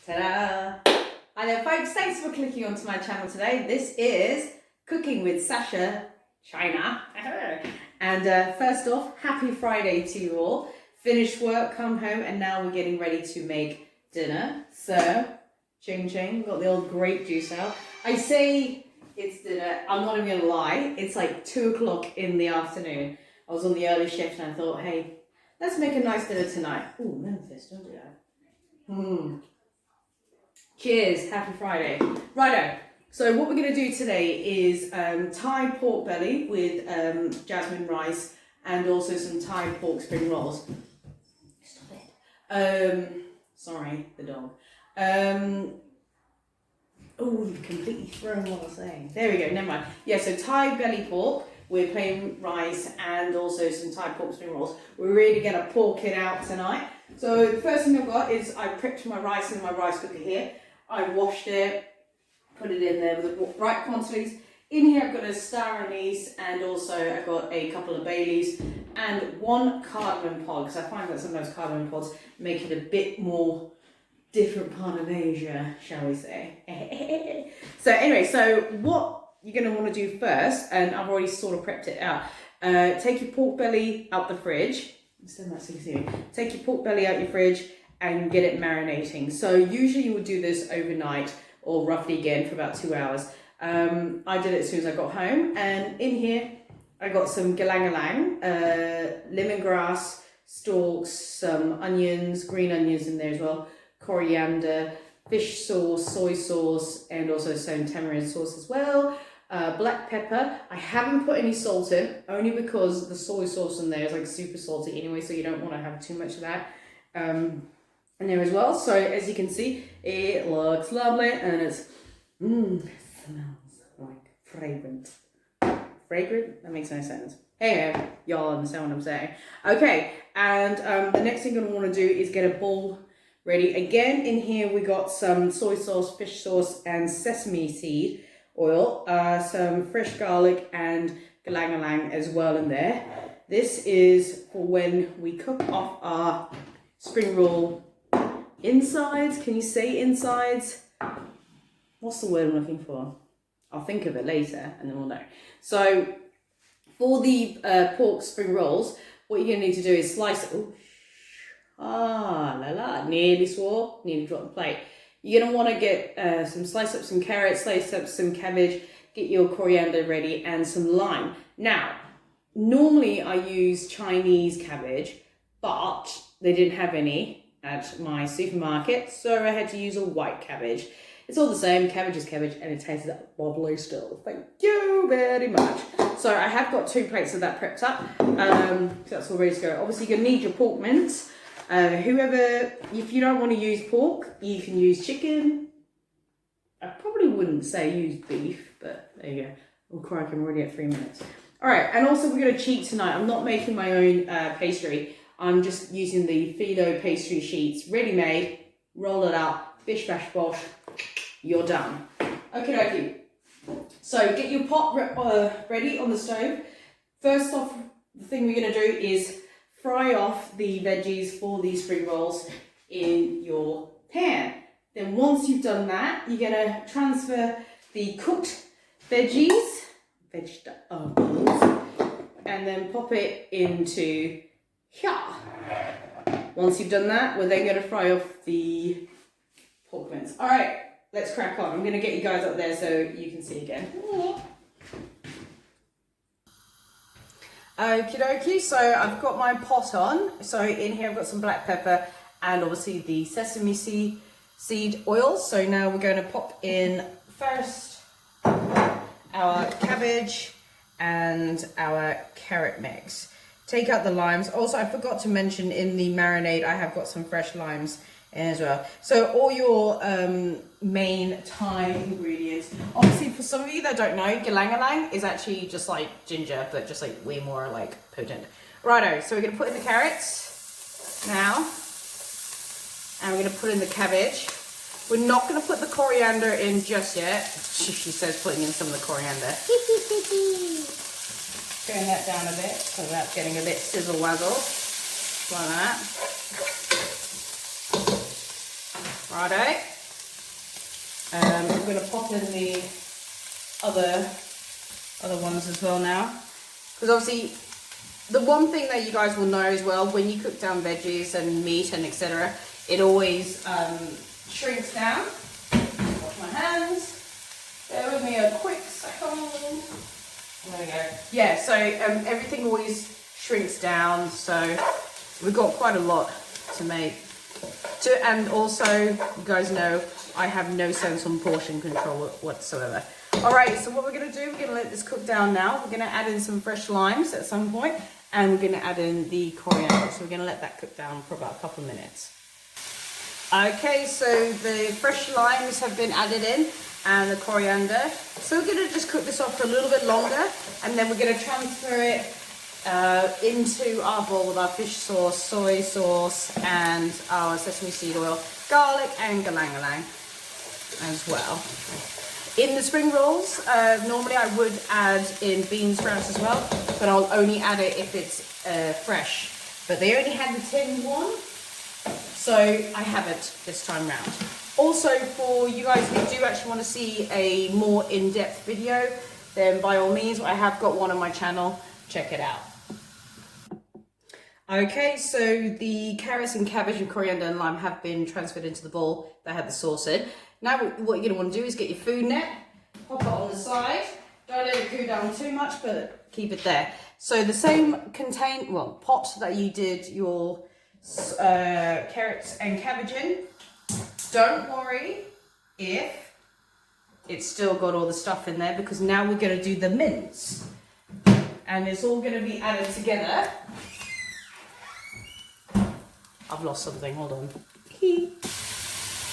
Ta-da! Hi there folks, thanks for clicking onto my channel today. This is Cooking with Sasha China. And first off, happy Friday to you all. Finished work, come home, and now we're getting ready to make dinner. So, ching ching, got the old grape juice out. I say it's dinner, I'm not even gonna lie, it's like 2 o'clock in the afternoon. I was on the early shift and I thought, hey, let's make a nice dinner tonight. Ooh, Memphis, don't do that. Cheers, happy Friday. Righto, so what we're gonna do today is Thai pork belly with jasmine rice and also some Thai pork spring rolls. Stop it. Sorry, the dog. Oh, you've completely thrown what I was saying. There we go, never mind. Yeah, so Thai belly pork with plain rice and also some Thai pork spring rolls. We're really gonna pork it out tonight. So the first thing I've got is I prepped my rice in my rice cooker here. I washed it, put it in there with the right quantities. In here I've got a star anise and also I've got a couple of Baileys and 1 cardamom pod, because I find that sometimes cardamom pods make it a bit more different part of Asia, shall we say. So anyway, so what you're going to want to do first, and I've already sort of prepped it out, take your pork belly out the fridge. Take your pork belly out your fridge and get it marinating. So usually you would do this overnight or roughly again for about 2 hours. I did it as soon as I got home, and in here I got some galang-galang, lemongrass stalks, some onions, green onions in there as well, coriander, fish sauce, soy sauce, and also some tamarind sauce as well. Black pepper. I haven't put any salt in, only because the soy sauce in there is like super salty anyway, so you don't want to have too much of that in there as well. So as you can see, it looks lovely and it smells like fragrant. Fragrant? That makes no sense. Hey, y'all understand what I'm saying. Okay, and the next thing I'm going to want to do is get a bowl ready. Again, in here we got some soy sauce, fish sauce, and sesame seed oil, some fresh garlic and galang-galang as well in there. This is for when we cook off our spring roll insides. Can you say insides? What's the word I'm looking for? I'll think of it later and then we'll know. So for the pork spring rolls, what you're going to need to do is slice it. Ooh. Nearly swore, nearly dropped the plate. You're going to want to get slice up some carrots, slice up some cabbage, get your coriander ready and some lime. Now, normally I use Chinese cabbage, but they didn't have any at my supermarket, so I had to use a white cabbage. It's all the same, cabbage is cabbage, and it tastes lovely still. Thank you very much. So I have got 2 plates of that prepped up, so that's all ready to go. Obviously you're going to need your pork mince. If you don't want to use pork, you can use chicken. I probably wouldn't say use beef, but there you go. Oh crikey, I'm already at 3 minutes. All right, and also we're going to cheat tonight. I'm not making my own pastry. I'm just using the Philo pastry sheets, ready-made. Roll it up, bish bash bosh, you're done. Okay, dokie. So get your pot ready on the stove. First off, the thing we're going to do is fry off the veggies for these spring rolls in your pan. Then once you've done that, you're going to transfer the cooked vegetables, and then pop it into here. Once you've done that, we're then going to fry off the pork mince. All right, let's crack on. I'm going to get you guys up there so you can see again. Okie dokie, so I've got my pot on. So in here I've got some black pepper and obviously the sesame seed oil. So now we're going to pop in first our cabbage and our carrot mix. Take out the limes. Also, I forgot to mention in the marinade I have got some fresh limes in as well. So all your main Thai ingredients. Obviously, for some of you that don't know, galang-galang is actually just like ginger, but just like way more like potent. Righto, so we're gonna put in the carrots now, and we're gonna put in the cabbage. We're not gonna put the coriander in just yet. She says putting in some of the coriander. Turn that down a bit, so that's getting a bit sizzle-wazzle, like that. Righto. I'm going to pop in the other ones as well now, because obviously the one thing that you guys will know as well, when you cook down veggies and meat and etc., it always shrinks down. Wash my hands. Bear with me a quick second. There we go. Yeah, so everything always shrinks down, so we've got quite a lot to make. And also, you guys know, I have no sense on portion control whatsoever. Alright, so what we're going to do, we're going to let this cook down now. We're going to add in some fresh limes at some point, and we're going to add in the coriander. So we're going to let that cook down for about a couple of minutes. Okay, so the fresh limes have been added in, and the coriander. So we're going to just cook this off for a little bit longer, and then we're going to transfer it into our bowl with our fish sauce, soy sauce, and our sesame seed oil, garlic, and galang-galang as well. In the spring rolls, normally I would add in bean sprouts as well, but I'll only add it if it's fresh. But they only had the tinned one, so I have it this time round. Also, for you guys who do actually want to see a more in-depth video, then by all means, I have got one on my channel. Check it out. Okay, so the carrots and cabbage and coriander and lime have been transferred into the bowl that had the sauce in. Now what you're going to want to do is get your food net, pop it on the side. Don't let it cool down too much, but keep it there. So the same pot that you did your carrots and cabbage in, don't worry if it's still got all the stuff in there, because now we're going to do the mince. And it's all going to be added together. I've lost something, hold on.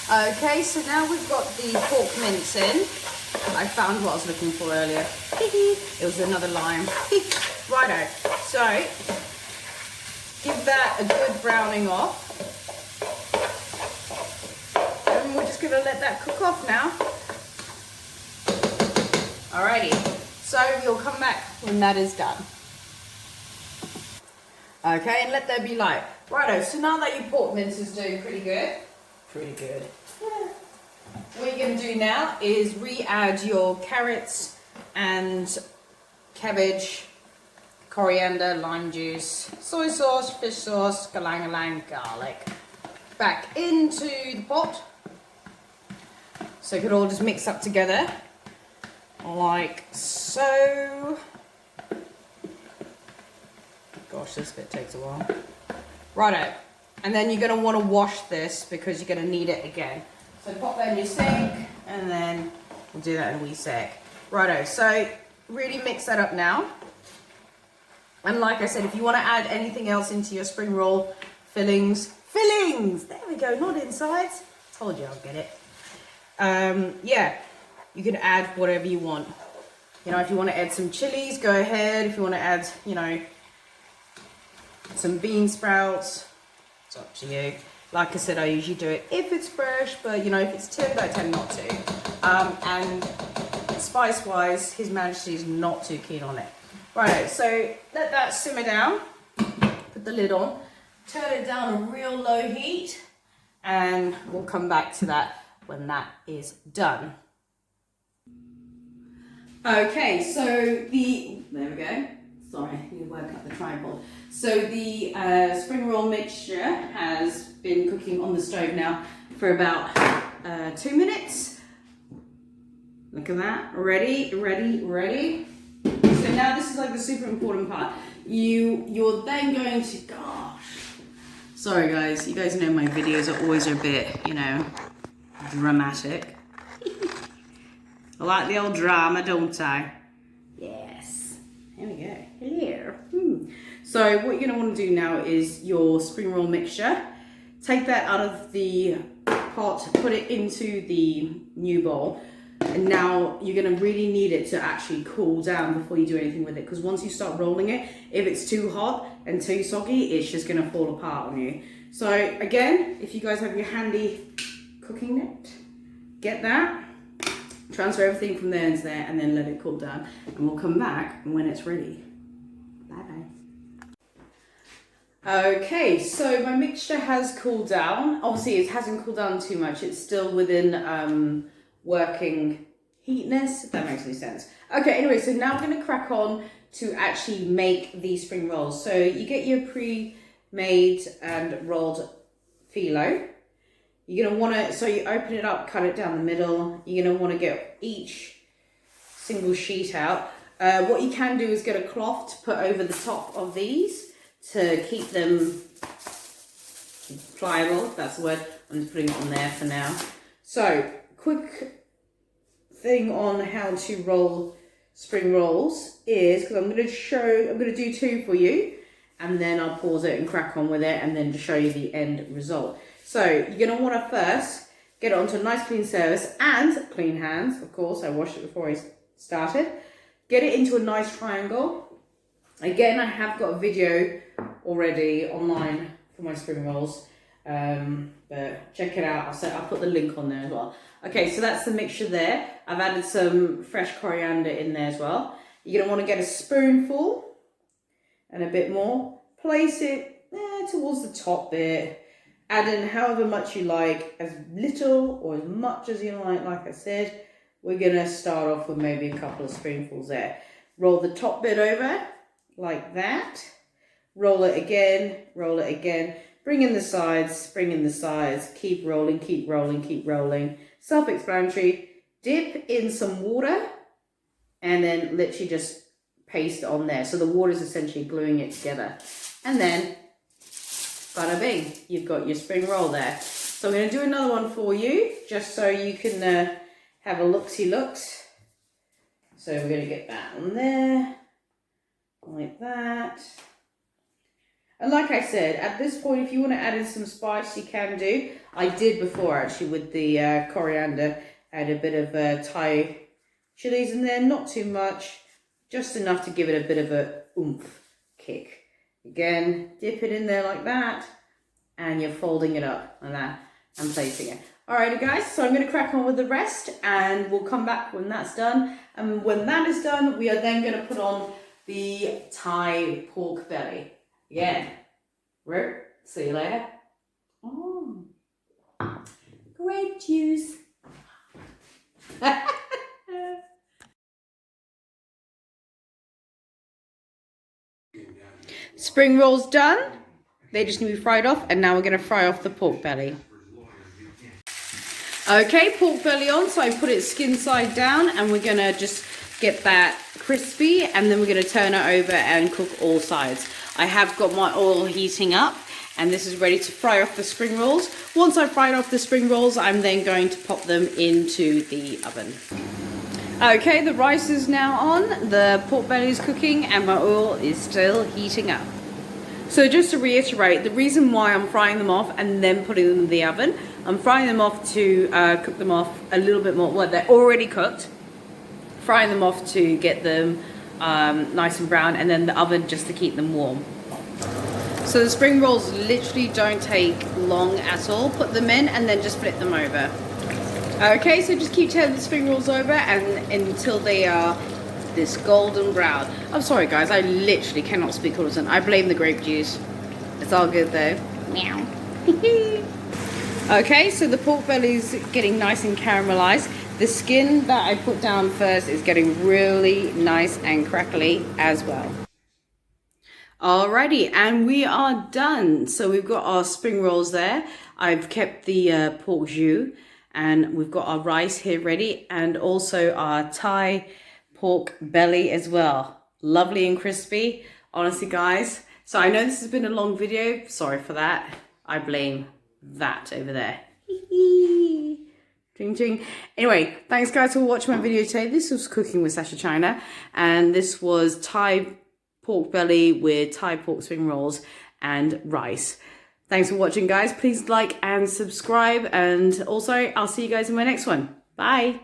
Okay, so now we've got the pork mince in. I found what I was looking for earlier. It was another lime. Righto, so give that a good browning off. And we're just gonna let that cook off now. Alrighty, so we'll come back when that is done. Okay, and let there be light. Righto, so now that your pork mince is doing pretty good. Yeah. What you're going to do now is re-add your carrots and cabbage, coriander, lime juice, soy sauce, fish sauce, galang-galang, garlic back into the pot. So it could all just mix up together like so. Gosh, this bit takes a while. Righto, and then you're going to want to wash this because you're going to need it again. So pop that in your sink, and then we'll do that in a wee sec. Righto, so really mix that up now. And like I said, if you want to add anything else into your spring roll fillings, there we go, not insides. Told you I'll get it. Yeah, you can add whatever you want. You know, if you want to add some chilies, go ahead. If you want to add, you know, some bean sprouts, it's up to you. Like I said, I usually do it if it's fresh, but you know, if it's tinned, I tend not to. And spice wise, His Majesty's not too keen on it. Right, so let that simmer down, put the lid on, turn it down a real low heat, and we'll come back to that when that is done. Okay, so there we go. Sorry, I need to work up the tripod. So the spring roll mixture has been cooking on the stove now for about 2 minutes. Look at that, ready. So now this is like the super important part. You're then going to, gosh, sorry guys, you guys know my videos are always a bit, you know, dramatic. I like the old drama, don't I? Yes. There we go. Hello. So what you're going to want to do now is your spring roll mixture. Take that out of the pot, put it into the new bowl. And now you're going to really need it to actually cool down before you do anything with it. Because once you start rolling it, if it's too hot and too soggy, it's just going to fall apart on you. So again, if you guys have your handy cooking net, get that. Transfer everything from there into there and then let it cool down. And we'll come back when it's ready. Okay, so my mixture has cooled down. Obviously, it hasn't cooled down too much. It's still within working heatness, if that makes any sense. Okay, anyway, so now we're going to crack on to actually make these spring rolls. So you get your pre-made and rolled phyllo. You're going to want to, so you open it up, cut it down the middle. You're going to want to get each single sheet out. What you can do is get a cloth to put over the top of these to keep them pliable, if that's the word. I'm just putting it on there for now. So, quick thing on how to roll spring rolls is, because I'm going to do 2 for you, and then I'll pause it and crack on with it, and then to show you the end result. So you're going to want to first get it onto a nice clean surface and clean hands, of course. I washed it before I started. Get it into a nice triangle. Again, I have got a video already online for my spring rolls, but check it out. I'll put the link on there as well. Okay, so that's the mixture there. I've added some fresh coriander in there as well. You're going to want to get a spoonful and a bit more. Place it towards the top bit. Add in however much you like, as little or as much as you like I said. We're going to start off with maybe a couple of spoonfuls there. Roll the top bit over like that. Roll it again, roll it again. Bring in the sides, keep rolling, keep rolling, keep rolling. Self-explanatory. Dip in some water and then literally just paste it on there. So the water is essentially gluing it together. And then, bada bing, you've got your spring roll there. So I'm going to do another one for you, just so you can have a look-see-looks. So we're going to get that on there, like that. And like I said, at this point, if you want to add in some spice, you can do. I did before, actually, with the coriander. I had a bit of Thai chilies in there, not too much, just enough to give it a bit of a oomph kick. Again, dip it in there like that, and you're folding it up like that and placing it. Alrighty guys, so I'm going to crack on with the rest, and we'll come back when that's done. And when that is done, we are then going to put on the Thai pork belly. Again, see you later. Oh, grape juice. Spring rolls done. They just need to be fried off, and now we're going to fry off the pork belly. Okay, pork belly on, so I put it skin side down, and we're going to just get that crispy, and then we're going to turn it over and cook all sides. I have got my oil heating up, and this is ready to fry off the spring rolls. Once I've fried off the spring rolls, I'm then going to pop them into the oven. Okay, the rice is now on, the pork belly is cooking, and my oil is still heating up. So just to reiterate, the reason why I'm frying them off and then putting them in the oven, I'm frying them off to cook them off a little bit more. Well, they're already cooked. Frying them off to get them nice and brown, and then the oven just to keep them warm. So the spring rolls literally don't take long at all. Put them in and then just flip them over. Okay, so just keep turning the spring rolls over and until they are this golden brown. I'm sorry guys, I literally cannot speak all of a sudden. I blame the grape juice. It's all good though. Meow. Okay, so the pork belly's getting nice and caramelized. The skin that I put down first is getting really nice and crackly as well. Alrighty, and we are done. So we've got our spring rolls there. I've kept the pork jus, and we've got our rice here ready, and also our Thai pork belly as well. Lovely and crispy, honestly guys. So I know this has been a long video, sorry for that. I blame that over there. Ching ching. Anyway, thanks guys for watching my video today. This was Cooking with Sasha China, and this was Thai pork belly with Thai pork spring rolls and rice. Thanks for watching guys. Please like and subscribe, and also I'll see you guys in my next one. Bye.